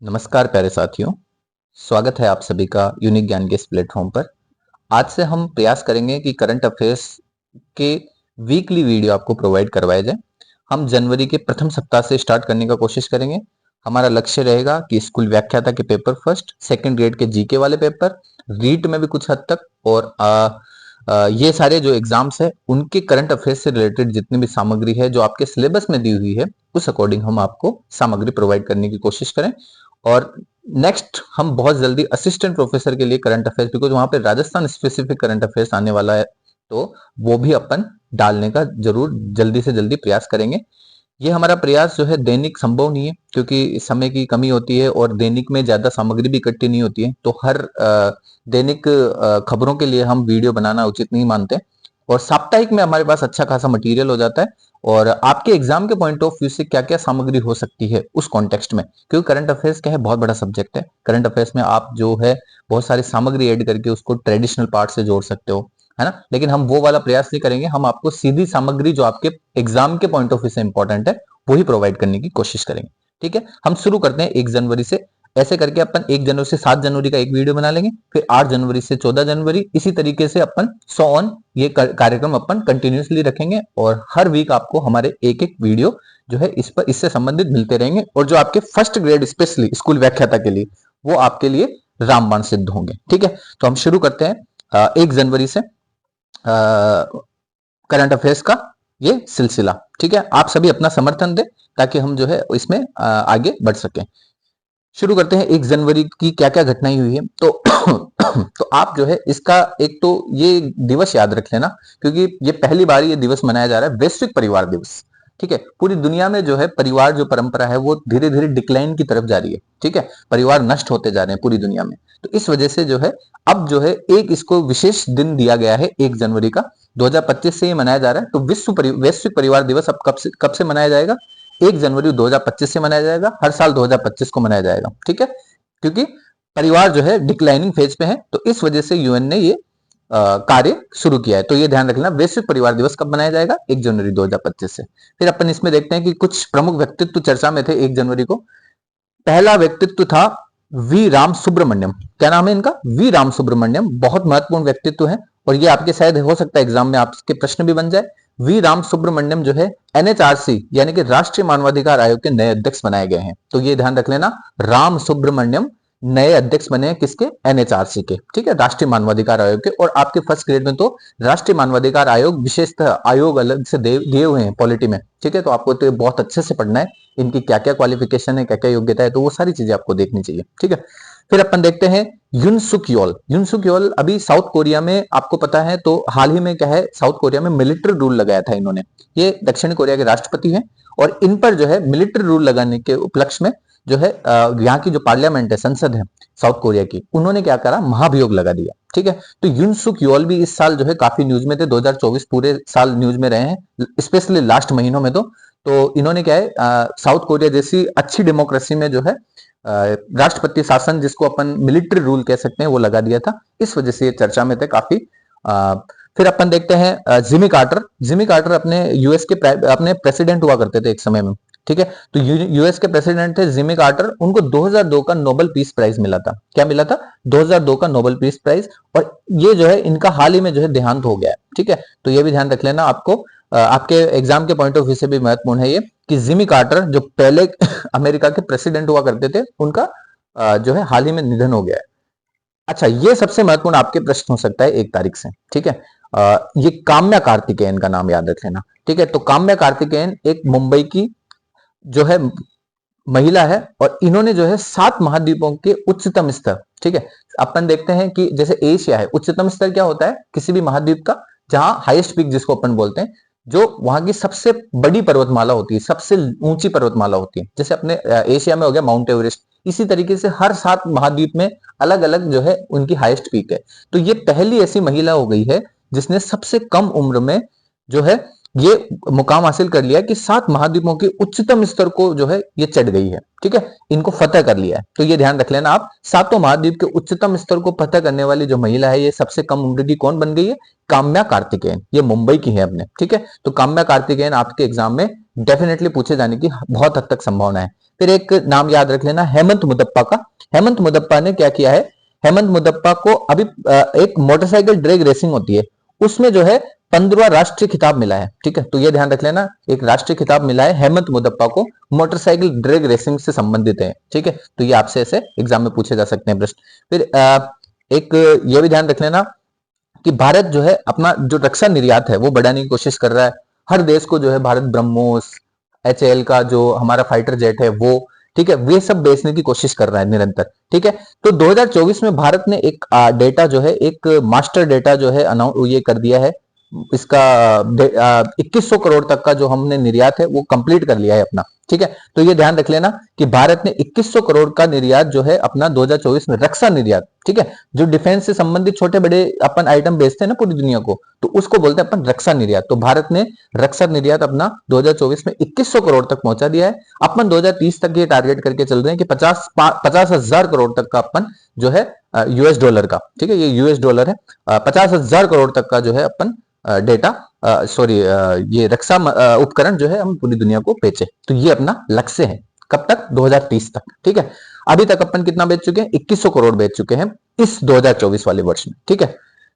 नमस्कार प्यारे साथियों, स्वागत है आप सभी का यूनिक ज्ञान के इस प्लेटफॉर्म पर। आज से हम प्रयास करेंगे कि करंट अफेयर्स के वीकली वीडियो आपको प्रोवाइड करवाए जाए। हम जनवरी के प्रथम सप्ताह से स्टार्ट करने का कोशिश करेंगे। हमारा लक्ष्य रहेगा कि स्कूल व्याख्याता के पेपर फर्स्ट, सेकंड ग्रेड के जीके वाले पेपर, रीट में भी कुछ हद तक, और ये सारे जो एग्जाम्स है उनके करंट अफेयर्स से रिलेटेड जितनी भी सामग्री है जो आपके सिलेबस में दी हुई है उस अकॉर्डिंग हम आपको सामग्री प्रोवाइड करने की कोशिश करें। और नेक्स्ट हम बहुत जल्दी असिस्टेंट प्रोफेसर के लिए करंट अफेयर्स, बिकॉज वहां पे राजस्थान स्पेसिफिक करंट अफेयर्स आने वाला है, तो वो भी अपन डालने का जरूर जल्दी से जल्दी प्रयास करेंगे। ये हमारा प्रयास जो है दैनिक संभव नहीं है क्योंकि समय की कमी होती है और दैनिक में ज्यादा सामग्री भी इकट्ठी नहीं होती है, तो हर दैनिक खबरों के लिए हम वीडियो बनाना उचित नहीं मानते। और साप्ताहिक में हमारे पास अच्छा खासा मटेरियल हो जाता है और आपके एग्जाम के पॉइंट ऑफ व्यू से क्या क्या सामग्री हो सकती है उस कॉन्टेक्स्ट में, क्योंकि करंट अफेयर्स क्या है, बहुत बड़ा सब्जेक्ट है। करंट अफेयर्स में आप जो है बहुत सारी सामग्री ऐड करके उसको ट्रेडिशनल पार्ट से जोड़ सकते हो, है ना। लेकिन हम वो वाला प्रयास नहीं करेंगे, हम आपको सीधी सामग्री जो आपके एग्जाम के पॉइंट ऑफ व्यू से इंपॉर्टेंट है वही प्रोवाइड करने की कोशिश करेंगे। ठीक है, हम शुरू करते हैं 1 जनवरी से। ऐसे करके अपन 1 जनवरी से 7 जनवरी का एक वीडियो बना लेंगे, फिर 8 जनवरी से 14 जनवरी, इसी तरीके से अपन सो ऑन ये कार्यक्रम अपन कंटिन्यूसली रखेंगे और हर वीक आपको हमारे एक एक वीडियो जो है इस पर इससे संबंधित मिलते रहेंगे। और जो आपके फर्स्ट ग्रेड स्पेशली स्कूल व्याख्याता के लिए वो आपके लिए रामबाण सिद्ध होंगे। ठीक है, तो हम शुरू करते हैं 1 जनवरी से करंट अफेयर्स का ये सिलसिला। ठीक है, आप सभी अपना समर्थन दें ताकि हम जो है इसमें आगे बढ़ सकें। शुरू करते हैं 1 जनवरी की क्या क्या घटनाएं हुई है। तो तो आप जो है इसका एक तो ये दिवस याद रख लेना, क्योंकि ये पहली बार ये दिवस मनाया जा रहा है, वैश्विक परिवार दिवस। ठीक है, पूरी दुनिया में जो है परिवार जो परंपरा है वो धीरे धीरे डिक्लाइन की तरफ जा रही है। ठीक है, परिवार नष्ट होते जा रहे हैं पूरी दुनिया में, तो इस वजह से जो है अब जो है एक इसको विशेष दिन दिया गया है 1 जनवरी का। 2025 से ये मनाया जा रहा है, तो वैश्विक परिवार दिवस अब कब से मनाया जाएगा? 1 जनवरी 2025 से मनाया जाएगा, हर साल 2025 को मनाया जाएगा। ठीक है, क्योंकि परिवार जो है डिक्लाइनिंग फेज पे है, तो इस वजह से यूएन ने ये कार्य शुरू किया है। तो ये ध्यान रखना, वैश्विक परिवार दिवस कब मनाया जाएगा? 1 जनवरी 2025 से। फिर अपन इसमें देखते हैं कि कुछ प्रमुख व्यक्तित्व चर्चा में थे 1 जनवरी को। पहला व्यक्तित्व था वी राम सुब्रमण्यम। क्या नाम है इनका? वी राम सुब्रमण्यम। बहुत महत्वपूर्ण व्यक्तित्व है और ये आपके शायद हो सकता है एग्जाम में आपके प्रश्न भी बन जाए। वी राम सुब्रमण्यम जो है एनएचआरसी यानी कि राष्ट्रीय मानवाधिकार आयोग के नए अध्यक्ष बनाए गए हैं। तो ये ध्यान रख लेना, राम सुब्रमण्यम नए अध्यक्ष बने हैं किसके? एनएचआरसी के। ठीक है, राष्ट्रीय मानवाधिकार आयोग के। और आपके फर्स्ट ग्रेड में तो राष्ट्रीय मानवाधिकार आयोग विशेषतः आयोग अलग से दिए हुए हैं पॉलिटी में। ठीक है, तो आपको तो बहुत अच्छे से पढ़ना है, इनकी क्या क्या क्वालिफिकेशन है, क्या क्या योग्यता है, तो वो सारी चीजें आपको देखनी चाहिए। ठीक है, फिर अपन देखते हैं युन सुक योल। युन सुक योल अभी साउथ कोरिया में, आपको पता है तो हाल ही में क्या है, साउथ कोरिया में मिलिट्री रूल लगाया था इन्होंने। ये दक्षिण कोरिया के राष्ट्रपति हैं और इन पर जो है मिलिट्री रूल लगाने के उपलक्ष्य में जो है यहाँ की जो पार्लियामेंट है, संसद है साउथ कोरिया की, उन्होंने क्या करा, महाभियोग लगा दिया। ठीक है, तो युन सुक योल भी इस साल जो है काफी न्यूज में थे। 2024 पूरे साल न्यूज में रहे हैं, स्पेशली लास्ट महीनों में। तो इन्होंने क्या है, साउथ कोरिया जैसी अच्छी डेमोक्रेसी में जो है राष्ट्रपति शासन, जिसको अपन मिलिट्री रूल कह सकते हैं, वो लगा दिया था। इस वजह से ये चर्चा में थे काफी। फिर अपन देखते हैं जिमी कार्टर। जिमी कार्टर अपने यूएस के अपने प्रेसिडेंट हुआ करते थे एक समय में। ठीक है, तो यूएस के प्रेसिडेंट थे जिमी कार्टर। उनको 2002 का नोबेल पीस प्राइज मिला था। क्या मिला था? 2002 का नोबेल पीस प्राइज। और ये जो है इनका हाल ही में जो है देहांत हो गया है। ठीक है, तो ये भी ध्यान रख लेना आपको, आपके एग्जाम के पॉइंट ऑफ व्यू से भी महत्वपूर्ण है ये, कि जिमी कार्टर जो पहले अमेरिका के प्रेसिडेंट हुआ करते थे, उनका जो है हाल ही में निधन हो गया है। अच्छा, ये सबसे महत्वपूर्ण आपके प्रश्न हो सकता है 1 तारीख से। ठीक है, ये काम्या कार्तिकेयन का नाम याद रख लेना। ठीक है, तो काम्या कार्तिकेयन एक मुंबई की जो है महिला है और इन्होंने जो है 7 महाद्वीपों के उच्चतम स्तर। ठीक है, अपन देखते हैं कि जैसे एशिया है, उच्चतम स्तर क्या होता है किसी भी महाद्वीप का? जहां हाईएस्ट पीक जिसको अपन बोलते हैं, जो वहां की सबसे बड़ी पर्वतमाला होती है, सबसे ऊंची पर्वतमाला होती है। जैसे अपने एशिया में हो गया माउंट एवरेस्ट, इसी तरीके से हर 7 महाद्वीप में अलग अलग जो है उनकी हाईएस्ट पीक है। तो ये पहली ऐसी महिला हो गई है जिसने सबसे कम उम्र में जो है ये मुकाम हासिल कर लिया कि 7 महाद्वीपों के उच्चतम स्तर को जो है ये चढ़ गई है। ठीक है, इनको फतह कर लिया है। तो ये ध्यान रख लेना आप, 7 महाद्वीप के उच्चतम स्तर को फतह करने वाली जो महिला है, ये सबसे कम उम्र की कौन बन गई है? काम्या कार्तिकेयन। ये मुंबई की है अपने। ठीक है, तो काम्या कार्तिकेयन आपके एग्जाम में डेफिनेटली पूछे जाने की बहुत हद तक संभावना है। फिर एक नाम याद रख लेना हेमंत मुदप्पा का। हेमंत मुदप्पा ने क्या किया है, हेमंत मुदप्पा को अभी एक मोटरसाइकिल ड्रैग रेसिंग होती है, उसमें जो है 15वां राष्ट्रीय खिताब मिला है। ठीक है, तो ये ध्यान रख लेना, एक राष्ट्रीय खिताब मिला है हेमंत मुदप्पा को, मोटरसाइकिल ड्रैग रेसिंग से संबंधित है। ठीक है, तो ये आपसे ऐसे एग्जाम में पूछे जा सकते हैं प्रश्न। फिर एक ये भी ध्यान रख लेना कि भारत जो है अपना जो रक्षा निर्यात है वो बढ़ाने की कोशिश कर रहा है। हर देश को जो है भारत ब्रह्मोस, HAL का जो हमारा फाइटर जेट है वो, ठीक है, वे सब बेचने की कोशिश कर रहा है निरंतर। ठीक है, तो 2024 में भारत ने एक डेटा जो है, एक मास्टर डेटा जो है अनाउंस ये कर दिया है, इसका 2100 करोड़ तक का जो हमने निर्यात है वो कंप्लीट कर लिया है अपना। ठीक है, तो ये ध्यान रख लेना कि भारत ने 2100 करोड़ का निर्यात जो है अपना 2024 में, रक्षा निर्यात, ठीक है, जो डिफेंस से संबंधित छोटे बड़े अपन आइटम बेचते हैं ना पूरी दुनिया को, तो उसको बोलते हैं अपन रक्षा निर्यात। तो भारत ने रक्षा निर्यात अपना 2024 में 2100 करोड़ तक पहुंचा दिया है। अपन 2030 तक ये टारगेट करके चल रहे हैं कि 50,000 करोड़ तक का अपन जो है US डॉलर का, ठीक है, ये US डॉलर है, 50,000 करोड़ तक का जो है अपन डेटा सॉरी ये रक्षा उपकरण जो है हम पूरी दुनिया को बेचे। तो ये अपना लक्ष्य है, कब तक, 2030 तक। ठीक है, अभी तक अपन कितना बेच चुके हैं, 2100 करोड़ बेच चुके हैं इस 2024 वाले वर्ष में। ठीक है,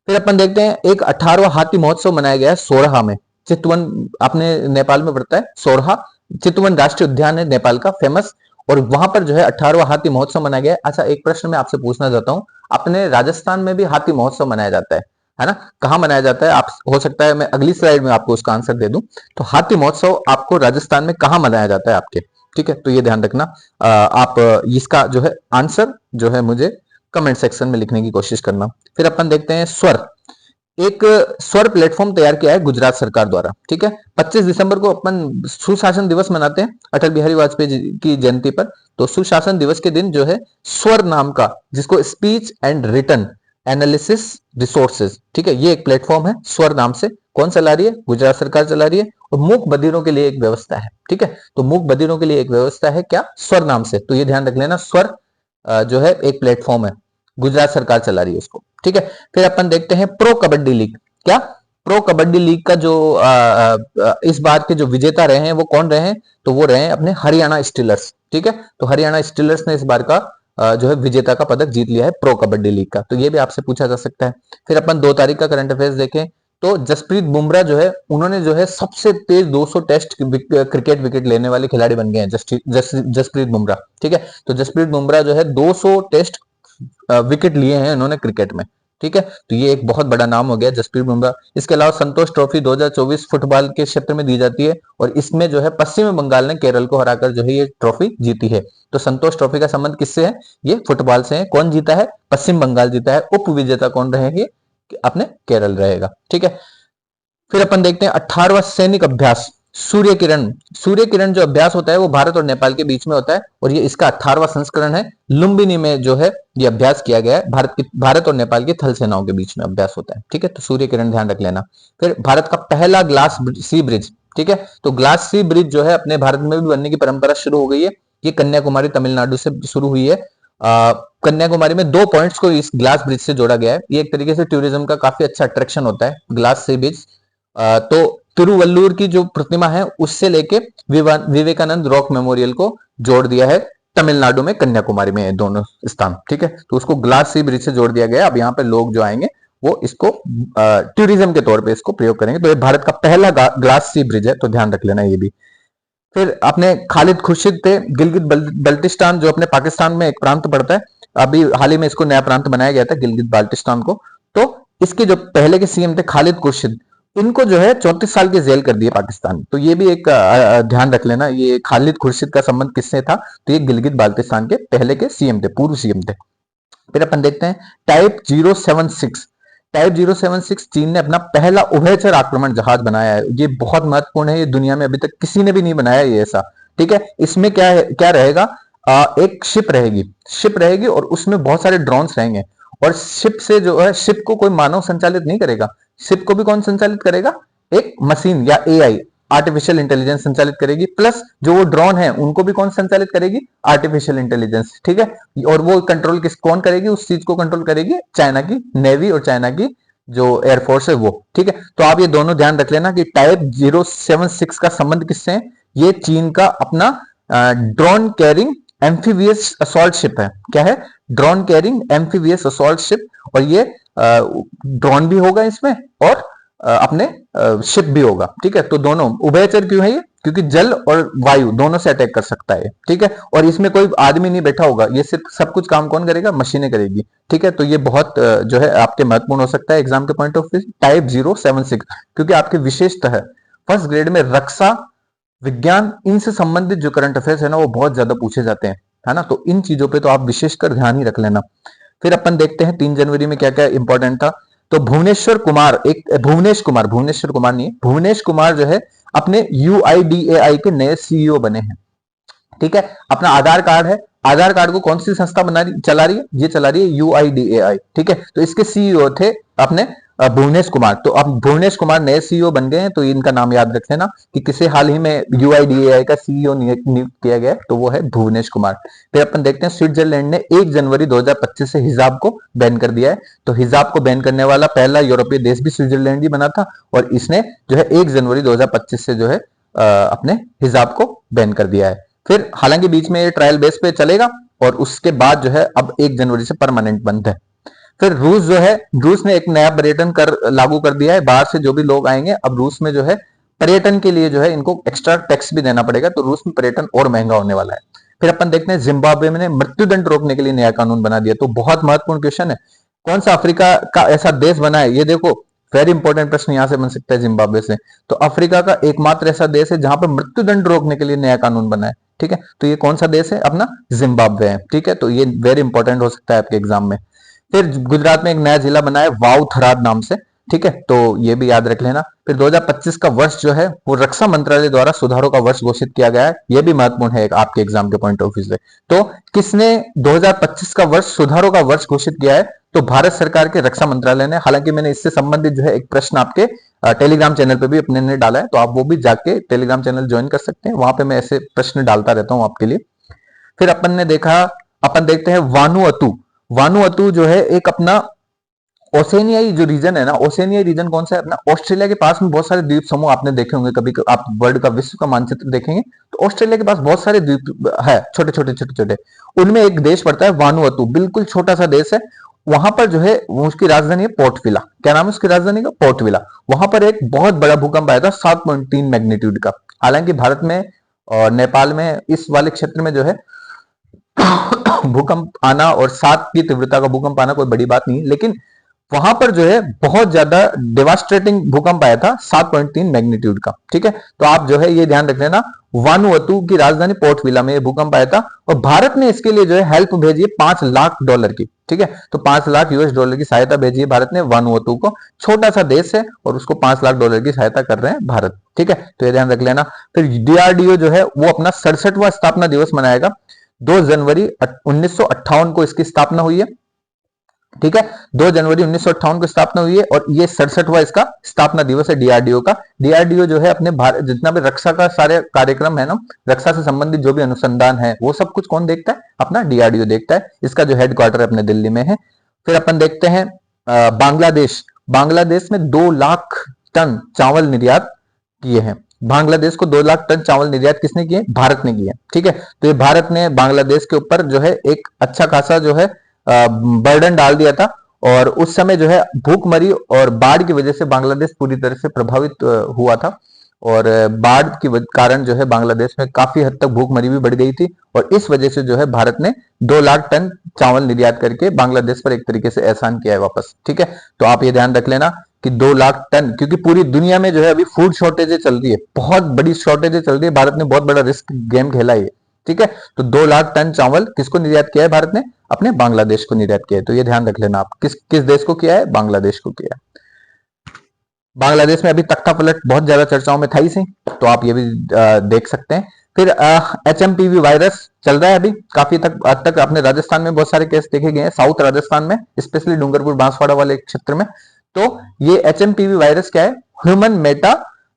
फिर अपन देखते हैं एक 18वां हाथी महोत्सव मनाया गया है सोरहा में, चितवन, आपने नेपाल में पड़ता है सोरहा, चितवन राष्ट्रीय उद्यान है नेपाल का फेमस, और वहां पर जो है 18वां हाथी महोत्सव मनाया गया है। अच्छा, एक प्रश्न मैं आपसे पूछना चाहता हूं, अपने राजस्थान में भी हाथी महोत्सव मनाया जाता है ना, कहाँ मनाया जाता है, आप हो सकता है मैं अगली स्लाइड में आपको उसका आंसर दे दूं। तो हाथी महोत्सव आपको राजस्थान में कहाँ मनाया जाता है आपके, ठीक है, तो ये ध्यान रखना। आप इसका जो है आंसर जो है मुझे कमेंट सेक्शन में लिखने की कोशिश करना। फिर अपन देखते हैं स्वर, एक स्वर प्लेटफॉर्म तैयार किया है गुजरात सरकार द्वारा। ठीक है, 25 दिसंबर को अपन सुशासन दिवस मनाते हैं अटल बिहारी वाजपेयी की जयंती पर। तो सुशासन दिवस के दिन जो है स्वर नाम का, जिसको speech and written analysis resources, ठीक है, ये एक प्लेटफॉर्म है स्वर नाम से। कौन चला रही है, गुजरात सरकार चला रही है, और मूक बधिरों के लिए एक व्यवस्था है। ठीक है, तो मूक बधिरों के लिए एक व्यवस्था है क्या, स्वर नाम से। तो ये ध्यान रख लेना, स्वर जो है एक प्लेटफॉर्म है, गुजरात सरकार चला रही है उसको। ठीक है, फिर अपन देखते हैं प्रो कबड्डी लीग। क्या, प्रो कबड्डी लीग का जो इस बार के जो विजेता रहे हैं वो कौन रहे हैं, तो वो रहे हैं अपने हरियाणा स्टीलर्स। ठीक है, तो हरियाणा स्टीलर्स ने इस बार का जो है विजेता का पदक जीत लिया है प्रो कबड्डी लीग का। तो ये भी आपसे पूछा जा सकता है। फिर अपन 2 तारीख का करंट अफेयर्स देखें तो जसप्रीत बुमराह जो है, उन्होंने जो है सबसे तेज 200 टेस्ट क्रिकेट विकेट लेने वाले खिलाड़ी बन गए हैं, जसप्रीत बुमराह। ठीक है, तो जसप्रीत बुमराह जो है 200 टेस्ट विकेट लिए हैं इन्होंने क्रिकेट में। ठीक है, तो ये एक बहुत बड़ा नाम हो गया जसप्रीत बुमराह। इसके अलावा संतोष ट्रॉफी 2024 फुटबॉल के क्षेत्र में दी जाती है, और इसमें जो है पश्चिमी बंगाल ने केरल को हराकर जो है ये ट्रॉफी जीती है। तो संतोष ट्रॉफी का संबंध किससे है, ये फुटबॉल से है। कौन जीता है, पश्चिम बंगाल जीता है। उप विजेता कौन रहेगी, अपने केरल रहेगा। ठीक है, फिर अपन देखते हैं 18वां सैनिक अभ्यास सूर्य किरण। सूर्य किरण जो अभ्यास होता है वो भारत और नेपाल के बीच में होता है, और ये इसका 18वां संस्करण है। लुम्बिनी में जो है ये अभ्यास किया गया है, भारत और नेपाल की थल सेनाओं के बीच में अभ्यास होता है। ठीक है, तो सूर्य किरण ध्यान रख लेना। फिर भारत का पहला ग्लास सी ब्रिज, ठीक है, तो ग्लास सी ब्रिज जो है अपने भारत में भी बनने की परंपरा शुरू हो गई है। ये कन्याकुमारी तमिलनाडु से शुरू हुई है। कन्याकुमारी में 2 पॉइंट्स को इस ग्लास ब्रिज से जोड़ा गया है। ये एक तरीके से टूरिज्म का काफी अच्छा अट्रैक्शन होता है ग्लास सी ब्रिज। तो तिरुवल्लूर की जो प्रतिमा है उससे लेके विवेकानंद रॉक मेमोरियल को जोड़ दिया है तमिलनाडु में, कन्याकुमारी में दोनों स्थान। ठीक है, तो उसको ग्लास सी ब्रिज से जोड़ दिया गया। अब यहाँ पे लोग जो आएंगे वो इसको टूरिज्म के तौर पे इसको प्रयोग करेंगे। तो ये भारत का पहला ग्लास सी ब्रिज है, तो ध्यान रख लेना ये भी। फिर अपने खालिद खुर्शीद थे, गिलगित बल्टिस्तान जो अपने पाकिस्तान में एक प्रांत पड़ता है, अभी हाल ही में इसको नया प्रांत बनाया गया था गिलगित बाल्टिस्तान को। तो इसके जो पहले के सीएम थे खालिद खुर्शीद, इनको जो है 34 साल की जेल कर दी है पाकिस्तान। तो ये भी एक ध्यान रख लेना, ये खालिद खुर्शीद का संबंध किससे था, तो ये गिलगित बाल्टिस्तान के पहले के सीएम थे, पूर्व सीएम थे। फिर अपन देखते हैं टाइप 076। टाइप 076 चीन ने अपना पहला उभयचर आक्रमण जहाज बनाया है। ये बहुत महत्वपूर्ण है, ये दुनिया में अभी तक किसी ने भी नहीं बनाया ये ऐसा। ठीक है, इसमें क्या रहेगा, एक शिप रहेगी और उसमें बहुत सारे ड्रोन्स रहेंगे, और शिप से जो है, शिप को कोई मानव संचालित नहीं करेगा, शिप को भी कौन संचालित करेगा, एक मशीन या AI, आर्टिफिशियल इंटेलिजेंस संचालित करेगी। प्लस जो वो ड्रोन है उनको भी कौन संचालित करेगी, आर्टिफिशियल इंटेलिजेंस। ठीक है, और वो कंट्रोल कौन करेगी, उस चीज को कंट्रोल करेगी चाइना की नेवी और चाइना की जो एयरफोर्स है वो। ठीक है, तो आप ये दोनों ध्यान रख लेना कि टाइप 076 का संबंध किससे है, ये चीन का अपना drone carrying amphibious assault ship है। क्या है? Drone carrying amphibious assault ship. और ये ड्रोन भी होगा इसमें और अपने शिप भी होगा। ठीक है, तो दोनों उभयचर क्यों है ये? क्योंकि जल और वायु दोनों से अटैक कर सकता है। ठीक है, और इसमें कोई आदमी नहीं बैठा होगा, ये सिर्फ सब कुछ काम कौन करेगा? मशीनें करेगी। ठीक है, तो ये बहुत जो है आपके महत्वपूर्ण हो सकता है एग्जाम के पॉइंट ऑफ व्यू। टाइप 076 क्योंकि आपके विशेषतः फर्स्ट ग्रेड में रक्षा विज्ञान इनसे संबंधित जो करंट अफेयर्स है ना वो बहुत ज्यादा पूछे जाते हैं, है ना। तो इन चीजों पे तो आप विशेषकर ध्यान ही रख लेना। फिर अपन देखते हैं 3 जनवरी में क्या क्या इंपॉर्टेंट था। तो भुवनेश्वर कुमार, एक भुवनेश्वर कुमार नहीं है, भुवनेश कुमार जो है अपने UIDAI के नए CEO बने हैं। ठीक है, अपना आधार कार्ड है, आधार कार्ड को कौन सी संस्था चला रही है? ये चला रही है UIDAI। ठीक है, तो इसके CEO थे अपने भुवनेश कुमार। तो अब भुवनेश कुमार नए CEO बन गए हैं, तो इनका नाम याद रख लेना कि किसे हाल ही में UIDAI का CEO नियुक्त किया गया है, तो वो है भुवनेश कुमार। फिर अपन देखते हैं स्विट्जरलैंड ने 1 जनवरी 2025 से हिजाब को बैन कर दिया है। तो हिजाब को बैन करने वाला पहला यूरोपीय देश भी स्विट्जरलैंड ही बना था, और इसने जो है 1 जनवरी 2025 से जो है अपने हिजाब को बैन कर दिया है। फिर हालांकि बीच में ये ट्रायल बेस पे चलेगा और उसके बाद जो है अब 1 जनवरी से परमानेंट बंद है। फिर रूस जो है, रूस ने एक नया पर्यटन कर लागू कर दिया है। बाहर से जो भी लोग आएंगे अब रूस में जो है पर्यटन के लिए जो है इनको एक्स्ट्रा टैक्स भी देना पड़ेगा, तो रूस में पर्यटन और महंगा होने वाला है। फिर अपन देखते हैं जिम्बाब्वे में मृत्युदंड रोकने के लिए नया कानून बना दिया। तो बहुत महत्वपूर्ण क्वेश्चन है, कौन सा अफ्रीका का ऐसा देश बना है? ये देखो, वेरी इंपॉर्टेंट प्रश्न यहां से बन सकता है जिम्बाब्वे से। तो अफ्रीका का एकमात्र ऐसा देश है जहां पर मृत्युदंड रोकने के लिए नया कानून बना है। ठीक है, तो ये कौन सा देश है? अपना जिम्बाब्वे है। ठीक है, तो ये वेरी इंपॉर्टेंट हो सकता है आपके एग्जाम में। फिर गुजरात में एक नया जिला बना है वाव थराद नाम से। ठीक है, तो ये भी याद रख लेना। फिर 2025 का वर्ष जो है वो रक्षा मंत्रालय द्वारा सुधारों का वर्ष घोषित किया गया है। ये भी महत्वपूर्ण है आपके एग्जाम के पॉइंट ऑफ व्यू से। तो किसने 2025 का वर्ष सुधारों का वर्ष घोषित किया है? तो भारत सरकार के रक्षा मंत्रालय ने। हालांकि मैंने इससे संबंधित जो है एक प्रश्न आपके टेलीग्राम चैनल पे भी अपने ने डाला है, तो आप वो भी जाके टेलीग्राम चैनल ज्वाइन कर सकते हैं, वहां पे मैं ऐसे प्रश्न डालता रहता हूं आपके लिए। फिर अपन देखते हैं वानुअतु। वानुअतु जो है एक अपना ओसेनियाई जो रीजन है ना, ओसेनियाई रीजन कौन सा है? अपना ऑस्ट्रेलिया के पास में बहुत सारे द्वीप समूह आपने देखे होंगे, कभी आप वर्ल्ड का विश्व का मानचित्र देखेंगे तो ऑस्ट्रेलिया के पास बहुत सारे द्वीप है, छोटे छोटे छोटे छोटे। उनमें एक देश पड़ता है वानुअतु, बिल्कुल छोटा सा देश है। वहां पर जो है उसकी राजधानी है पोर्ट विला। क्या नाम है उसकी राजधानी का? Port villa. वहां पर एक बहुत बड़ा भूकंप आया था 7.3 मैग्नीट्यूड का। हालांकि भारत में और नेपाल में इस वाले क्षेत्र में जो है भूकंप आना और 7 की तीव्रता का भूकंप आना कोई बड़ी बात नहीं, लेकिन वहां पर जो है बहुत ज्यादा डिवास्ट्रेटिंग भूकंप आया था 7.3 मैग्नीट्यूड का। ठीक है, तो आप जो है ये ध्यान रख लेना, वानुअतु की राजधानी पोर्ट विला में भूकंप आया था और भारत ने इसके लिए जो है हेल्प भेजी है $5 लाख की। ठीक है, तो $5 लाख की सहायता भेजी है भारत ने वानुअतु को। छोटा सा देश है और उसको $5 लाख की सहायता कर रहे हैं भारत। ठीक है, तो ये ध्यान रख लेना। फिर DRDO जो है वो अपना 67वां स्थापना दिवस मनाएगा। 2 जनवरी 1958 को इसकी स्थापना हुई है। ठीक है, 2 जनवरी 1958 को स्थापना हुई है और ये 67वां इसका स्थापना दिवस है DRDO का। DRDO जो है अपने भारत जितना भी रक्षा का सारे कार्यक्रम है ना, रक्षा से संबंधित जो भी अनुसंधान है वो सब कुछ कौन देखता है? अपना DRDO देखता है। इसका जो हेडक्वार्टर अपने दिल्ली में है। फिर अपन देखते हैं बांग्लादेश। बांग्लादेश में 2 लाख टन चावल निर्यात किए हैं। बांग्लादेश को 2 लाख टन चावल निर्यात किसने किए? भारत ने किए। ठीक है, तो ये भारत ने बांग्लादेश के ऊपर जो है एक अच्छा खासा जो है बर्डन डाल दिया था और उस समय जो है भूखमरी और बाढ़ की वजह से बांग्लादेश पूरी तरह से प्रभावित हुआ था और बाढ़ के कारण जो है बांग्लादेश में काफी हद तक भूखमरी भी बढ़ गई थी और इस वजह से जो है भारत ने 2 लाख टन चावल निर्यात करके बांग्लादेश पर एक तरीके से एहसान किया है वापस। ठीक है, तो आप ये ध्यान रख लेना कि 2 लाख टन, क्योंकि पूरी दुनिया में जो है अभी फूड शॉर्टेजें चल रही है, बहुत बड़ी शॉर्टेजें चल रही है। भारत ने बहुत बड़ा रिस्क गेम खेला है। ठीक है, तो 2 लाख टन चावल किसको निर्यात किया है भारत ने? अपने बांग्लादेश को निर्यात किया है। तो ये ध्यान रख लेना आप, किस किस देश को किया है? बांग्लादेश को किया है। बांग्लादेश में अभी तख्ता पलट बहुत ज्यादा चर्चाओं में था ही सही, तो आप ये भी देख सकते हैं। फिर HMPV वायरस चल रहा है अभी काफी तक अपने राजस्थान में बहुत सारे केस देखे गए हैं, साउथ राजस्थान में, स्पेशली डूंगरपुर बांसवाड़ा वाले क्षेत्र में। तो ये HMPV वायरस क्या है? Human Meta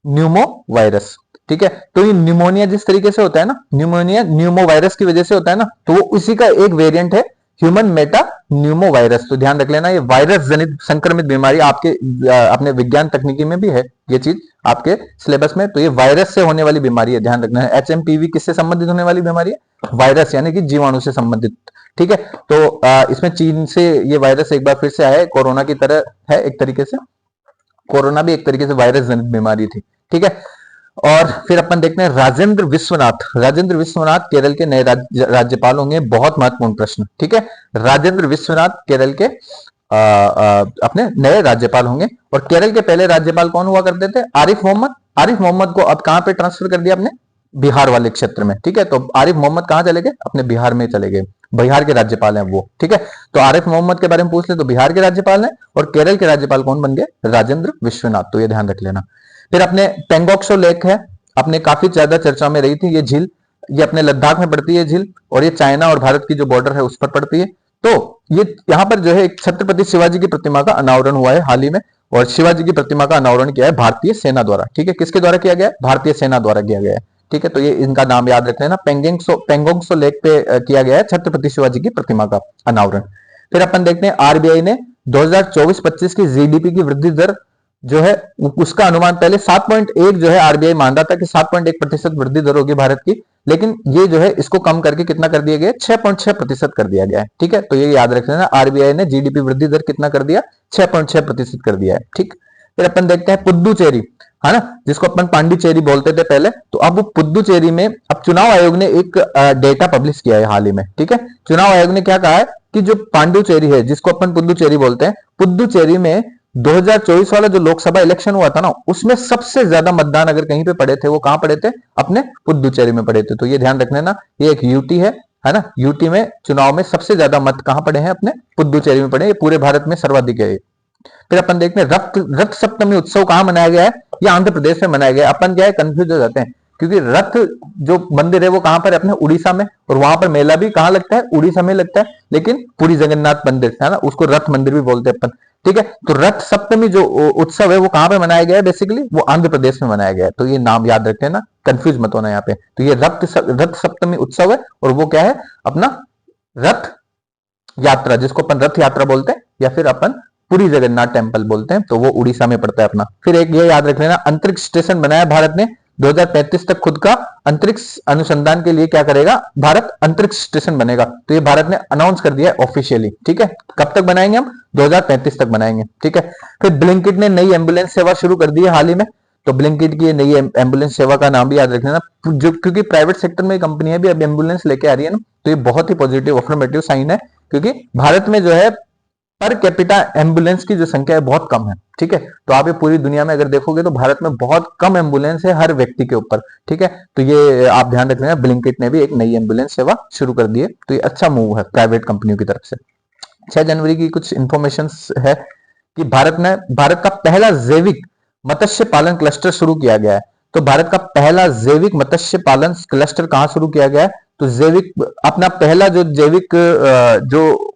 Numa virus. ठीक है, तो ये न्यूमोनिया जिस तरीके से होता है ना, न्यूमोनिया न्यूमो वायरस की वजह से होता है ना, तो वो उसी का एक वेरिएंट है ह्यूमन मेटा न्यूमो वायरस। तो ध्यान रख लेना, ये वायरस जनित संक्रमित बीमारी आपके अपने विज्ञान तकनीकी में भी है ये चीज आपके सिलेबस में। तो ये वायरस से होने वाली बीमारी है, ध्यान रखना है। एचएमपीवी किससे संबंधित होने वाली बीमारी है? वायरस यानी कि जीवाणु से संबंधित। ठीक है, तो इसमें चीन से ये वायरस एक बार फिर से आया है, कोरोना की तरह है एक तरीके से। कोरोना भी एक तरीके से वायरस जनित बीमारी थी। ठीक है, और फिर अपन देखते हैं राजेंद्र विश्वनाथ। राजेंद्र विश्वनाथ केरल के नए राज्यपाल होंगे, बहुत महत्वपूर्ण प्रश्न। ठीक है, राजेंद्र विश्वनाथ केरल के अपने नए राज्यपाल होंगे। और केरल के पहले राज्यपाल कौन हुआ करते थे? आरिफ मोहम्मद। आरिफ मोहम्मद को अब कहां पे ट्रांसफर कर दिया? अपने बिहार वाले क्षेत्र में। ठीक है, तो आरिफ मोहम्मद कहां चले गए? अपने बिहार में चले गए। बिहार के राज्यपाल हैं वो। ठीक है, तो आरिफ मोहम्मद के बारे में पूछ ले तो बिहार के राज्यपाल हैं, और केरल के राज्यपाल कौन बन गए? राजेंद्र विश्वनाथ। तो ये ध्यान रख लेना। फिर अपने पेंगोक्सो लेक है, अपने काफी ज्यादा चर्चा में रही थी ये झील। ये अपने लद्दाख में पड़ती है झील, और ये चाइना और भारत की जो बॉर्डर है उस पर पड़ती है। तो ये यहाँ पर जो है एक छत्रपति शिवाजी की प्रतिमा का अनावरण हुआ है हाल ही में, और शिवाजी की प्रतिमा का अनावरण किया है भारतीय सेना द्वारा। ठीक है, किसके द्वारा किया गया है? भारतीय सेना द्वारा किया गया है। ठीक है, तो ये इनका नाम याद रख लेना, पेंगोंगसो लेक पे किया गया है छत्रपति शिवाजी की प्रतिमा का अनावरण। फिर अपन देखते हैं आरबीआई ने 2024-25 की जीडीपी की वृद्धि दर जो है उसका अनुमान पहले 7.1 जो है आरबीआई मान रहा था कि 7.1% वृद्धि दर होगी भारत की, लेकिन ये जो है इसको कम करके कितना कर दिया गया? 6.6% कर दिया गया है। ठीक है, तो ये याद रख लेना, आरबीआई ने जीडीपी वृद्धि दर कितना कर दिया? 6.6% कर दिया है। ठीक, फिर अपन देखते हैं पुद्दुचेरी, है ना, जिसको अपन पांडिचेरी बोलते थे पहले, तो अब वो पुद्दुचेरी में अब चुनाव आयोग ने एक डेटा पब्लिश किया है हाल ही में। ठीक है, चुनाव आयोग ने क्या कहा है कि जो पांडुचेरी है, जिसको अपन पुद्दुचेरी बोलते हैं, पुद्दुचेरी में 2024 वाला जो लोकसभा इलेक्शन हुआ था ना, उसमें सबसे ज्यादा मतदान अगर कहीं पे पड़े थे, वो कहां पड़े थे? अपने पुद्दुचेरी में पड़े थे। तो ये ध्यान रखना ना, ये एक यूटी है ना, यूटी में चुनाव में सबसे ज्यादा मत कहां पड़े हैं? अपने पुद्दुचेरी में पड़े। ये पूरे भारत में सर्वाधिक है। फिर अपन देखते हैं रथ सप्तमी उत्सव कहां मनाया गया है? ये आंध्र प्रदेश में मनाया गया है। अपन क्या है, कंफ्यूज हो जाते हैं, क्योंकि रथ जो मंदिर है वो कहां पर है? अपने उड़ीसा में, और वहां पर मेला भी कहां लगता है? उड़ीसा में लगता है। लेकिन पुरी जगन्नाथ मंदिर है ना, उसको रथ मंदिर भी बोलते हैं अपन। ठीक है, तो रथ सप्तमी जो उत्सव है वो कहां पे मनाया गया है? बेसिकली वो आंध्र प्रदेश में मनाया गया है। तो ये नाम याद रखते हैं ना, कंफ्यूज मत होना यहाँ पे। तो ये रथ सप्तमी उत्सव है, और वो क्या है? अपना रथ यात्रा, जिसको अपन रथ यात्रा बोलते हैं, या फिर अपन पुरी जगन्नाथ टेम्पल बोलते हैं, तो वो उड़ीसा में पड़ता है अपना। फिर एक ये याद रख लेना, अंतरिक्ष स्टेशन बनाया भारत ने, 2035 तक खुद का अंतरिक्ष अनुसंधान के लिए क्या करेगा? भारत अंतरिक्ष स्टेशन बनेगा। तो ये भारत ने अनाउंस कर दिया है ऑफिशियली। ठीक है, कब तक बनाएंगे हम? 2035 तक बनाएंगे। ठीक है, फिर ब्लिंकिट ने नई एम्बुलेंस सेवा शुरू कर दी है हाल ही में। तो ब्लिंकिट की नई एम्बुलेंस सेवा का नाम भी याद रखना, जो क्योंकि प्राइवेट सेक्टर में कंपनी है भी अब एम्बुलेंस लेके आ रही है ना, तो ये बहुत ही पॉजिटिव अफर्मेटिव साइन है, क्योंकि भारत में जो है पर कैपिटा एम्बुलेंस की जो संख्या है बहुत कम है। ठीक है, तो आप ये पूरी दुनिया में अगर देखोगे तो भारत में बहुत कम एम्बुलेंस है हर व्यक्ति के ऊपर। ठीक है, तो ये आप ध्यान रख लेना, ब्लिंकिट ने भी एक नई एम्बुलेंस सेवा शुरू कर दी है। तो ये अच्छा मूव है प्राइवेट कंपनियों की तरफ से। 6 जनवरी की कुछ इंफॉर्मेशन है कि भारत का पहला जैविक मत्स्य पालन क्लस्टर शुरू किया गया है। तो भारत का पहला जैविक मत्स्य पालन क्लस्टर कहां शुरू किया गया है? तो जैविक अपना पहला जो जैविक जो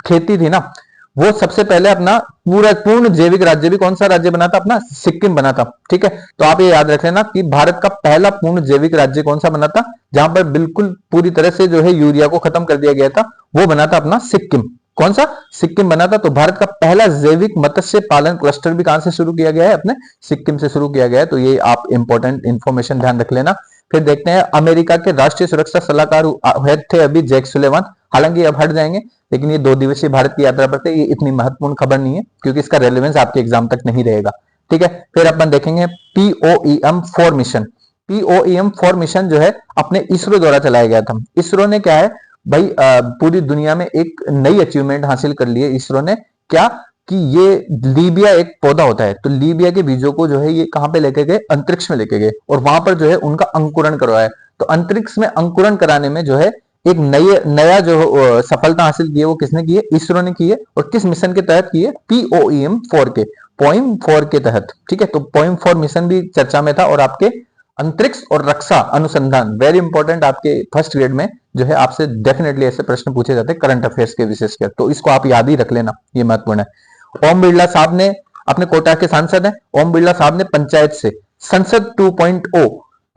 खेती थी ना, वो सबसे पहले अपना पूर्ण जैविक राज्य भी कौन सा राज्य बना था? अपना सिक्किम बना था। ठीक है, तो आप ये याद रख लेना कि भारत का पहला पूर्ण जैविक राज्य कौन सा बना था, जहां पर बिल्कुल पूरी तरह से जो है यूरिया को खत्म कर दिया गया था, वो बना था अपना सिक्किम। कौन सा? सिक्किम बना था। तो भारत का पहला जैविक मत्स्य पालन क्लस्टर भी कहां से शुरू किया गया है? अपने सिक्किम से शुरू किया गया है। तो ये आप इंपॉर्टेंट इंफॉर्मेशन ध्यान रख लेना। फिर देखते हैं, अमेरिका के राष्ट्रीय सुरक्षा सलाहकार थे अभी जैक सुलेवान, हालांकि अब हट जाएंगे, लेकिन ये 2 दिवसीय भारत की यात्रा पर थे। ये इतनी महत्वपूर्ण खबर नहीं है, क्योंकि इसका रेलेवेंस आपके एग्जाम तक नहीं रहेगा। ठीक है, फिर अपन देखेंगे POEM-4 मिशन। POEM-4 मिशन जो है अपने इसरो द्वारा चलाया गया था। इसरो ने क्या है भाई, पूरी दुनिया में एक नई अचीवमेंट हासिल कर ली है इसरो ने। क्या कि ये लीबिया एक पौधा होता है, तो लीबिया के बीजों को जो है ये कहां पे लेके गए? अंतरिक्ष में लेके गए, और वहां पर जो है उनका अंकुरण करवाया। तो अंतरिक्ष में अंकुरण कराने में जो है एक नया जो सफलता हासिल की है, वो किसने की है? इसरो ने की है। और किस मिशन के तहत की है? POEM-4 के तहत। ठीक है, तो POEM-4 मिशन भी चर्चा में था, और आपके अंतरिक्ष और रक्षा अनुसंधान वेरी इंपॉर्टेंट, आपके फर्स्ट ग्रेड में जो है आपसे डेफिनेटली ऐसे प्रश्न पूछे जाते हैं करंट अफेयर्स के विशेष कर, तो इसको आप याद ही रख लेना, ये महत्वपूर्ण है। ओम बिरला साहब ने, अपने कोटा के सांसद हैं, ओम बिरला साहब ने पंचायत से संसद 2.0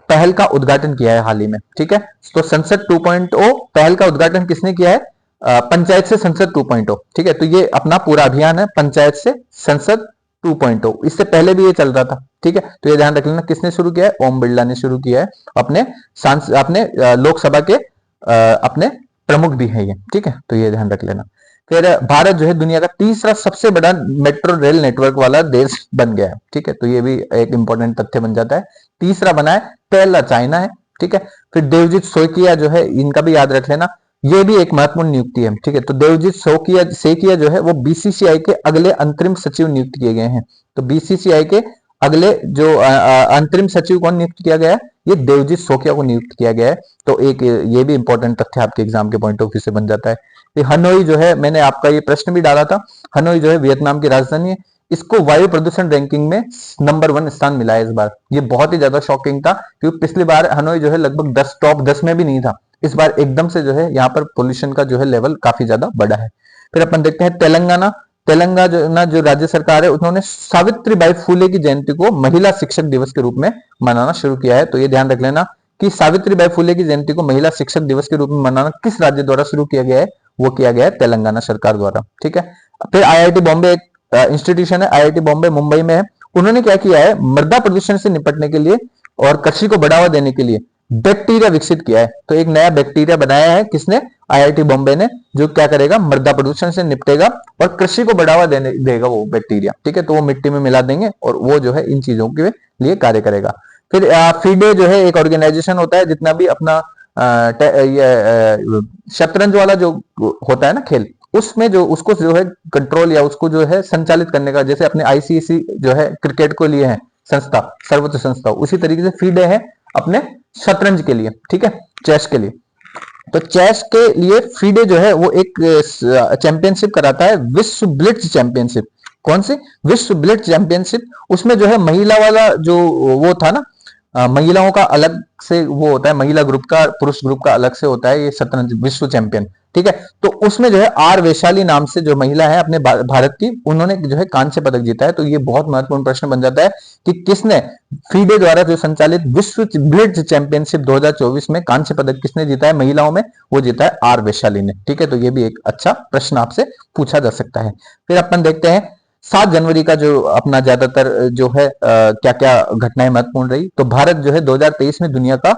पहल का उद्घाटन किया है हाल ही में। ठीक है, तो संसद 2.0 पहल का उद्घाटन किसने किया है? पंचायत से संसद 2.0, ठीक है। तो ये अपना पूरा अभियान है पंचायत से संसद 2.0। इससे पहले भी ये चल रहा था, ठीक है। तो ये ध्यान रख लेना, किसने शुरू किया है? ओम बिरला ने शुरू किया है। अपने लोकसभा के अपने प्रमुख भी है ये, ठीक है। तो ये ध्यान रख लेना। फिर भारत जो है दुनिया का तीसरा सबसे बड़ा मेट्रो रेल नेटवर्क वाला देश बन गया है, ठीक है। तो ये भी एक इंपॉर्टेंट तथ्य बन जाता है। तीसरा बना है, पहला चाइना है, ठीक है। फिर देवजीत सोकिया जो है, इनका भी याद रख लेना, ये भी एक महत्वपूर्ण नियुक्ति है, ठीक है। तो देवजीत सेकिया जो है वो बीसीसीआई के अगले अंतरिम सचिव नियुक्त किए गए हैं। तो बीसीसीआई के अगले जो अंतरिम सचिव कौन नियुक्त किया गया है? ये देवजीत सोकिया को नियुक्त किया गया है। तो एक ये भी इंपॉर्टेंट तथ्य आपके एग्जाम के पॉइंट ऑफ व्यू से बन जाता है। फिर हनोई जो है, मैंने आपका ये प्रश्न भी डाला था, हनोई जो है वियतनाम की राजधानी है। इसको वायु प्रदूषण रैंकिंग में नंबर 1 स्थान मिला है इस बार। ये बहुत ही ज्यादा शॉकिंग था, क्योंकि पिछली बार हनोई जो है लगभग टॉप 10 में भी नहीं था। इस बार एकदम से जो है यहाँ पर पोल्यूशन का जो है लेवल काफी ज्यादा बढ़ा है। फिर अपन देखते हैं तेलंगाना। तेलंगाना जो राज्य सरकार है, उन्होंने सावित्रीबाई फुले की जयंती को महिला शिक्षक दिवस के रूप में मनाना शुरू किया है। तो ये ध्यान रख लेना कि सावित्रीबाई फुले की जयंती को महिला शिक्षक दिवस के रूप में मनाना किस राज्य द्वारा शुरू किया गया है? वो किया गया है तेलंगाना सरकार द्वारा, ठीक है। फिर आईआईटी बॉम्बे एक इंस्टीट्यूशन है, आईआईटी बॉम्बे मुंबई में है। उन्होंने क्या किया है? मृदा प्रदूषण से निपटने के लिए और कृषि को बढ़ावा देने के लिए बैक्टीरिया विकसित किया है। तो एक नया बैक्टीरिया बनाया है, किसने? आईआईटी बॉम्बे ने, जो क्या करेगा? मृदा प्रदूषण से निपटेगा और कृषि को बढ़ावा देगा वो बैक्टीरिया, ठीक है। तो वो मिट्टी में मिला देंगे और वो जो है इन चीजों के लिए कार्य करेगा। फिर फीडे जो है एक ऑर्गेनाइजेशन होता है, जितना भी अपना शतरंज वाला जो होता है ना खेल, उसमें जो उसको जो है कंट्रोल या उसको जो है संचालित करने का, जैसे अपने आईसीसी जो है क्रिकेट को लिए है संस्था, सर्वोच्च संस्था, उसी तरीके से फीडे है अपने शतरंज के लिए, ठीक है, चेस के लिए। तो चेस के लिए फीडे जो है वो एक चैंपियनशिप कराता है, विश्व ब्लिट्ज चैंपियनशिप। कौन सी? विश्व ब्लिट्ज चैंपियनशिप। उसमें जो है महिला वाला जो वो था ना, महिलाओं का अलग से वो होता है, महिला ग्रुप का, पुरुष ग्रुप का अलग से होता है ये शतरंज विश्व चैंपियन, ठीक है। तो उसमें जो है आर वैशाली नाम से जो महिला है अपने भारत की, उन्होंने जो है कांस्य पदक जीता है। तो ये बहुत महत्वपूर्ण प्रश्न बन जाता है कि किसने फीडे द्वारा जो संचालित विश्व ब्लिट्ज चैंपियनशिप 2024 में कांस्य पदक किसने जीता है महिलाओं में? वो जीता है आर वैशाली ने, ठीक है। तो ये भी एक अच्छा प्रश्न आपसे पूछा जा सकता है। फिर अपन देखते हैं 7 जनवरी का जो अपना ज्यादातर जो है क्या क्या घटनाएं महत्वपूर्ण रही। तो भारत जो है 2023 में दुनिया का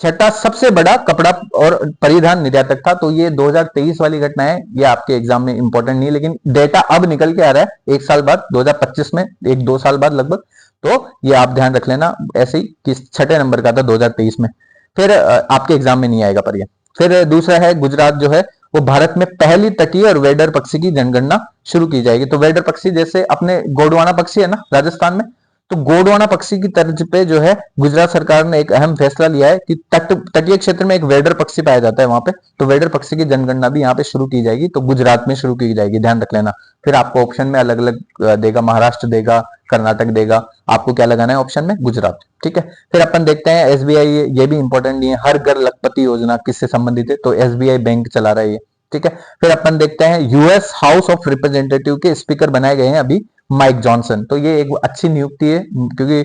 छठा सबसे बड़ा कपड़ा और परिधान निर्यातक था। तो ये 2023 वाली घटना है, ये आपके एग्जाम में इंपॉर्टेंट नहीं है, लेकिन डेटा अब निकल के आ रहा है 1 साल बाद, 2025 में, 1-2 साल बाद लगभग। तो ये आप ध्यान रख लेना, ऐसे ही कि छठे नंबर का था 2023 में। फिर आपके एग्जाम में नहीं आएगा पर ये। फिर दूसरा है गुजरात जो है वो भारत में पहली तटीय और वेडर पक्षी की जनगणना शुरू की जाएगी। तो वेडर पक्षी जैसे अपने गोंडवाना पक्षी है ना राजस्थान में, तो गोंडवाना पक्षी की तर्ज पे जो है गुजरात सरकार ने एक अहम फैसला लिया है कि तटीय क्षेत्र में एक वेडर पक्षी पाया जाता है वहां पे, तो वेडर पक्षी की जनगणना भी यहाँ पे शुरू की जाएगी। तो गुजरात में शुरू की जाएगी, ध्यान रख लेना। फिर आपको ऑप्शन में अलग अलग देगा, महाराष्ट्र देगा, कर्नाटक देगा, आपको क्या लगाना है ऑप्शन में? गुजरात, ठीक है। फिर अपन देखते हैं एसबीआई, ये भी इंपॉर्टेंट नहीं है, हर घर लखपति योजना किससे संबंधित है? तो एसबीआई बैंक चला रहा है ये, ठीक है। फिर अपन देखते हैं यूएस हाउस ऑफ रिप्रेजेंटेटिव के स्पीकर बनाए गए हैं अभी माइक जॉनसन। तो ये एक अच्छी नियुक्ति है, क्योंकि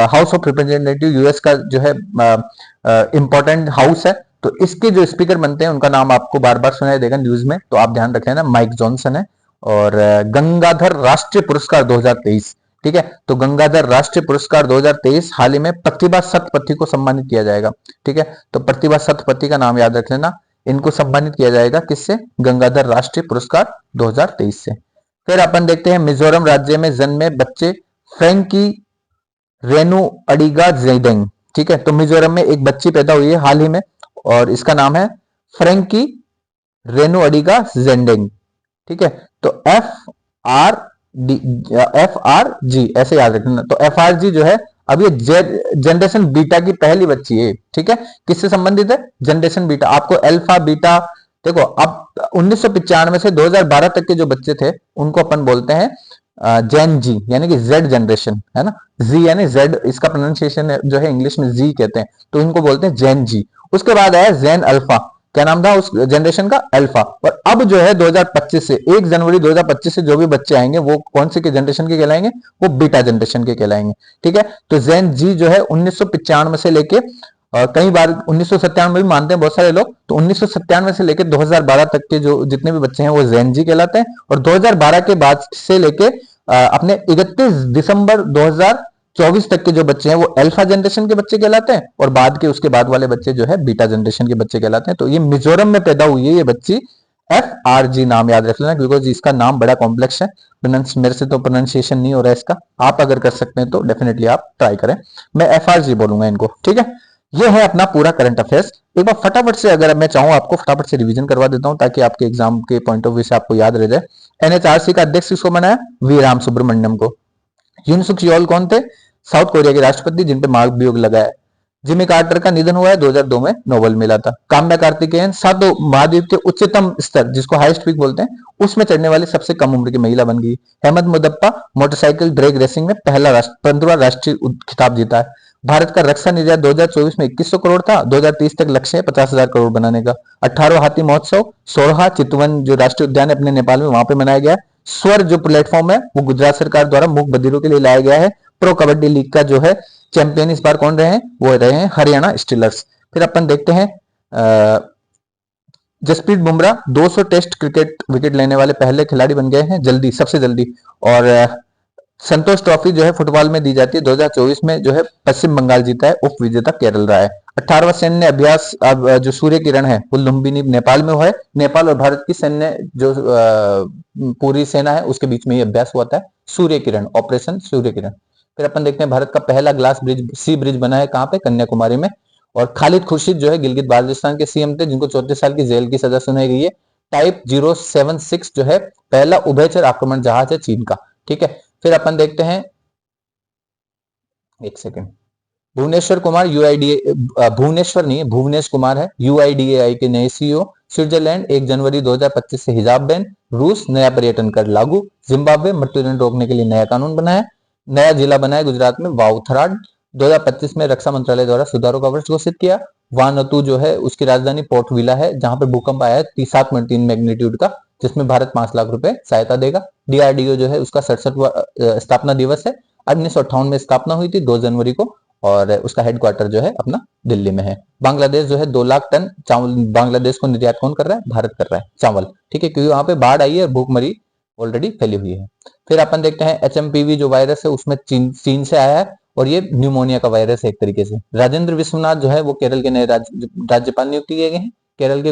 हाउस ऑफ रिप्रेजेंटेटिव यूएस का जो है इंपॉर्टेंट हाउस है। तो इसके जो स्पीकर बनते हैं उनका नाम आपको बार बार सुनाई देगा न्यूज में, तो आप ध्यान रखें ना, माइक जॉनसन है। और गंगाधर राष्ट्रीय पुरस्कार 2023, ठीक है। तो गंगाधर राष्ट्रीय पुरस्कार 2023 हाल ही में प्रतिभा सतपथी को सम्मानित किया जाएगा, ठीक है। तो प्रतिभा सतपथी का नाम याद रख लेना, इनको सम्मानित किया जाएगा किससे? गंगाधर राष्ट्रीय पुरस्कार 2023 से। फिर अपन देखते हैं मिजोरम राज्य में जन्मे बच्चे फ्रैंकी रेनू अडिगा जेडेंग, ठीक है। तो मिजोरम में एक बच्ची पैदा हुई है हाल ही में और इसका नाम है फ्रैंकी रेनू अडिगा जेडेंग, ठीक है। तो FRG ऐसे याद रखना। तो FRG जो है अब ये जनरेशन बीटा की पहली बच्ची है, ठीक है। किससे संबंधित है? Generation beta. आपको अल्फा बीटा, देखो अब 1995 से 2012 तक के जो बच्चे थे उनको अपन बोलते हैं जेन जी, यानी कि जेड जनरेशन, है ना। जी यानी जेड, इसका प्रोनाउंसिएशन जो है इंग्लिश में जी कहते हैं, तो इनको बोलते हैं जेन जी। उसके बाद आया जेन अल्फा, क्या नाम था उस जनरेशन का? अल्फा। और अब जो है 2025 से 1 जनवरी 2025 से जो भी बच्चे आएंगे वो कौन से के जनरेशन के कहलाएंगे? वो बीटा जनरेशन के कहलाएंगे, ठीक है। तो जेन जी जो है 1995 से लेके और कई बार 1997 में भी मानते हैं बहुत सारे लोग, तो 1997 से लेकर 2012 तक के जो जितने भी बच्चे हैं वो जेन जी कहलाते हैं, और 2012 के बाद से लेके अपने 31 दिसंबर 2024 तक के जो बच्चे हैं वो अल्फा जनरेशन के बच्चे कहलाते हैं, और बाद के उसके बाद वाले बच्चे जो है बीटा जनरेशन के बच्चे कहलाते हैं। तो ये मिजोरम में पैदा हुई है ये बच्ची, FRG नाम याद रख लेना, बिकॉज इसका नाम बड़ा कॉम्प्लेक्स है, मेरे से तो प्रोनाउंसिएशन नहीं हो रहा है इसका, आप अगर कर सकते हैं तो डेफिनेटली आप ट्राई करें, मैं FRG बोलूंगा इनको, ठीक है। ये है अपना पूरा करंट अफेयर्स। एक बार फटाफट से अगर मैं चाहूं आपको फटाफट से रिवीजन करवा देता हूं ताकि आपके एग्जाम के पॉइंट ऑफ व्यू से आपको याद रह जाए। NHRC का अध्यक्ष किसको बनाया? वी राम सुब्रमण्यम को। यूनसुक योल कौन थे? साउथ कोरिया के राष्ट्रपति जिन पे महाभियोग लगाया। जिमी कार्टर का निधन हुआ है, 2002 में नोबेल मिला था। काम्या कार्तिकेयन सातों महाद्वीप के उच्चतम स्तर जिसको हाईएस्ट पीक बोलते हैं उसमें चढ़ने वाली सबसे कम उम्र की महिला बन गई। हेमंत मुदप्पा मोटरसाइकिल ड्रैग रेसिंग में पहला 15वां राष्ट्रीय खिताब जीता है। भारत का रक्षा निर्यात 2024 में 2100 करोड़ था, 2030 तक लक्ष्य है 50,000 करोड़ बनाने का। 18वां हाथी महोत्सव 16 चितवन जो राष्ट्रीय उद्यान है अपने नेपाल में वहां पे मनाया गया है। स्वर जो प्लेटफॉर्म है वो गुजरात सरकार द्वारा मूक बधिरों के लिए लाया गया है। प्रो कबड्डी लीग का जो है चैंपियन इस बार कौन रहे हैं? वो रहे हैं हरियाणा स्टीलर्स। फिर अपन देखते हैं Jasprit Bumrah 200 test cricket wicket लेने वाले पहले खिलाड़ी बन गए हैं, जल्दी सबसे जल्दी। और संतोष ट्रॉफी जो है फुटबॉल में दी जाती है, 2024 में जो है पश्चिम बंगाल जीता है, उप विजेता केरल रहा है। 18वां सैन्य अभ्यास अब जो सूर्य किरण है वो लुम्बिनी नेपाल में हुआ है। नेपाल और भारत की सैन्य जो पूरी सेना है उसके बीच में ये अभ्यास हुआ था, सूर्य किरण, ऑपरेशन सूर्य किरण। फिर अपन देखते हैं भारत का पहला ग्लास ब्रिज सी ब्रिज बना है कहां पे? कन्याकुमारी में। और खालिद खुर्शीद जो है गिलगित बाल्टिस्तान के सीएम थे जिनको 34 साल की जेल की सजा सुनाई गई है। टाइप 076 जो है पहला उभयचर आक्रमण जहाज है चीन का, ठीक है। फिर अपन देखते हैं, एक सेकेंड, भुवनेश्वर कुमार यूआईडीए, भुवनेश्वर नहीं है भुवनेश कुमार है, यूआईडीएआई के नए सीईओ। स्विट्जरलैंड 1 जनवरी 2025 से हिजाब बैन। रूस नया पर्यटन कर लागू। जिम्बाब्वे मृत्युदंड रोकने के लिए नया कानून बनाया। नया जिला बनाया गुजरात में वाउथराड। 2025 में रक्षा मंत्रालय द्वारा सुधारों का वर्ष घोषित किया। वानुअतु जो है उसकी राजधानी पोर्ट विला है जहां पर भूकंप आया है 7.3 मैग्नीट्यूड का, जिसमें भारत 5 लाख रुपए सहायता देगा। डीआरडीओ जो है उसका 67वां स्थापना दिवस है। 1958 में स्थापना हुई थी 2 जनवरी को, और उसका हेडक्वार्टर जो है अपना दिल्ली में है। बांग्लादेश जो है 2 लाख टन चावल बांग्लादेश को निर्यात कौन कर रहा है? भारत कर रहा है चावल, ठीक है, क्योंकि वहां पे बाढ़ आई है और भूखमरी ऑलरेडी फैली हुई है। फिर अपन देखते हैं HMPV जो वायरस है उसमें चीन से आया है, और ये न्यूमोनिया का वायरस है एक तरीके से। राजेंद्र विश्वनाथ जो है वो केरल के नए राज्यपाल नियुक्त किए गए हैं। केरल के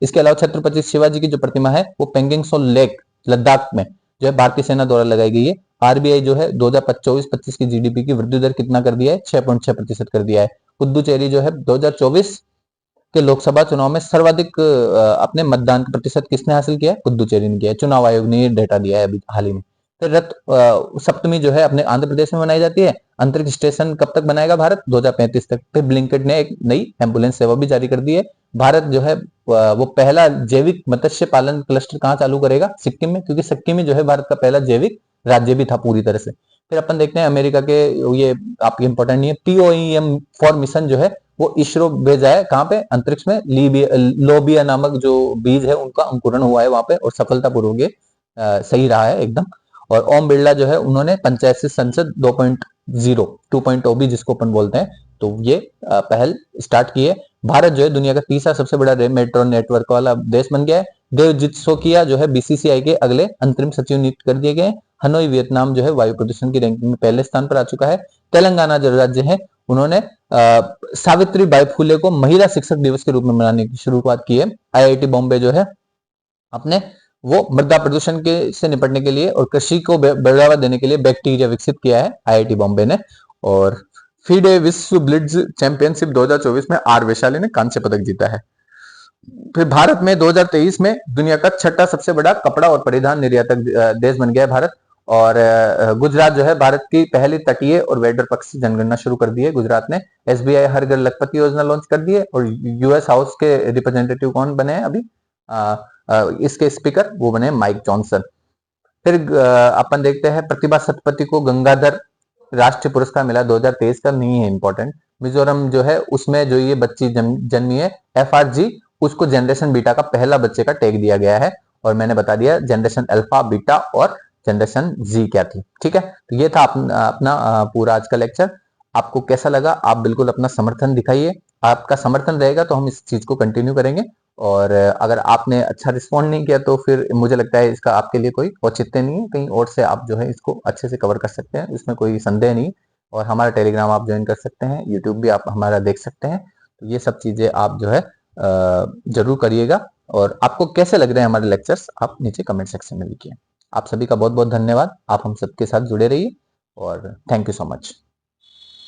इसके अलावा छत्रपति शिवाजी की जो प्रतिमा है वो पेंगिंगसोल लेक लद्दाख में जो है भारतीय सेना द्वारा लगाई गई है। आरबीआई जो है 2024-25 की जीडीपी की वृद्धि दर कितना कर दिया है? 6.6% कर दिया है। पुद्दुचेरी जो है 2024 के लोकसभा चुनाव में सर्वाधिक अपने मतदान का प्रतिशत किसने हासिल किया है? पुद्दुचेरी ने किया है। चुनाव आयोग ने ये डेटा दिया है अभी हाल ही में। फिर रथ सप्तमी जो है अपने आंध्र प्रदेश में मनाई जाती है। अंतरिक्ष स्टेशन कब तक बनाएगा भारत? 2035 तक। फिर ब्लिंकेट ने एक नई एम्बुलेंस सेवा भी जारी कर दी है। भारत जो है वो पहला जैविक मत्स्य पालन क्लस्टर कहाँ चालू करेगा? सिक्किम में, क्योंकि सिक्किम ही जो है भारत का पहला जैविक राज्य भी था पूरी तरह से। फिर अपन देखते हैं अमेरिका के, ये आपकी इंपॉर्टेंट नहीं है, POEM फॉर मिशन जो है वो इसरो भेजा है कहाँ पे? अंतरिक्ष में। लोबिया नामक जो बीज है उनका अंकुरण हुआ है वहां पे और सफलतापूर्वक सही रहा है एकदम। और ओम बिरला जो है उन्होंने पंचायत से संसद 2.0 भी जिसको अपन बोलते हैं, तो ये पहल स्टार्ट की है। भारत जो है दुनिया का तीसरा सबसे बड़ा मेट्रो नेटवर्क वाला देश बन गया है। देवजीत सोकिया जो है BCCI के अगले अंतरिम सचिव नियुक्त कर दिए गए। हनोई वियतनाम जो है वायु प्रदूषण की रैंकिंग में पहले स्थान पर आ चुका है। तेलंगाना जो राज्य है उन्होंने सावित्री बाई फुले को महिला शिक्षक दिवस के रूप में मनाने की शुरुआत की है। IIT बॉम्बे जो है अपने वो मृदा प्रदूषण के से निपटने के लिए और कृषि को बढ़ावा देने के लिए बैक्टीरिया विकसित किया है IIT बॉम्बे ने। और फीडे विश्व ब्लिट्ज चैंपियनशिप 2024 में आर वैशाली ने कांस्य पदक जीता है। फिर भारत में 2023 में दुनिया का छठा सबसे बड़ा कपड़ा और परिधान निर्यातक देश बन गया है भारत। और गुजरात जो है भारत की पहली तटीय और वेडर पक्षी जनगणना शुरू कर दी है गुजरात ने। SBI हर घर लखपति योजना लॉन्च कर दी है। और US हाउस के रिप्रेजेंटेटिव कौन बने हैं अभी? इसके स्पीकर वो बने माइक जॉनसन। फिर अपन देखते हैं प्रतिभा सतपथी को गंगाधर राष्ट्रीय पुरस्कार मिला 2023 का, नहीं है इंपॉर्टेंट। मिजोरम जो है उसमें जो ये बच्ची जन्मी है FRG, उसको जनरेशन बीटा का पहला बच्चे का टैग दिया गया है। और मैंने बता दिया जनरेशन अल्फा, बीटा और जनरेशन जी क्या थी, ठीक है। तो ये था अपना पूरा आज का लेक्चर। आपको कैसा लगा, आप बिल्कुल अपना समर्थन दिखाइए। आपका समर्थन रहेगा तो हम इस चीज को कंटिन्यू करेंगे। और अगर आपने अच्छा रिस्पॉन्ड नहीं किया तो फिर मुझे लगता है इसका आपके लिए कोई औचित्य नहीं है, कहीं और से आप जो है इसको अच्छे से कवर कर सकते हैं, इसमें कोई संदेह नहीं। और हमारा टेलीग्राम आप ज्वाइन कर सकते हैं, यूट्यूब भी आप हमारा देख सकते हैं। तो ये सब चीजें आप जो है जरूर करिएगा। और आपको कैसे लग रहे हैं हमारे लेक्चर्स, आप नीचे कमेंट सेक्शन में लिखिए। आप सभी का बहुत बहुत धन्यवाद। आप हम सबके साथ जुड़े रहिए और थैंक यू सो मच।